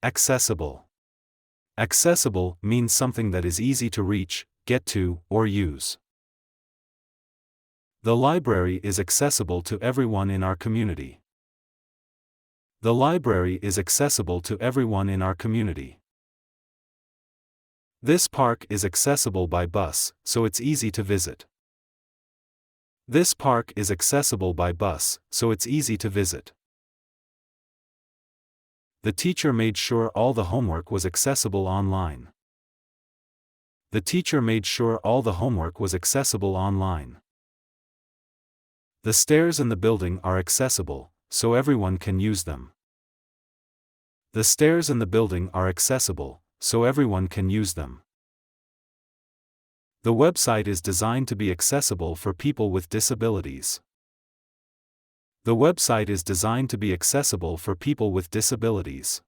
Accessible. Accessible means something that is easy to reach, get to, or use. The library is accessible to everyone in our community. The library is accessible to everyone in our community. This park is accessible by bus, so it's easy to visit. This park is accessible by bus, so it's easy to visit. The teacher made sure all the homework was accessible online. The teacher made sure all the homework was accessible online. The stairs in the building are accessible, so everyone can use them. The stairs in the building are accessible, so everyone can use them. The website is designed to be accessible for people with disabilities. The website is designed to be accessible for people with disabilities.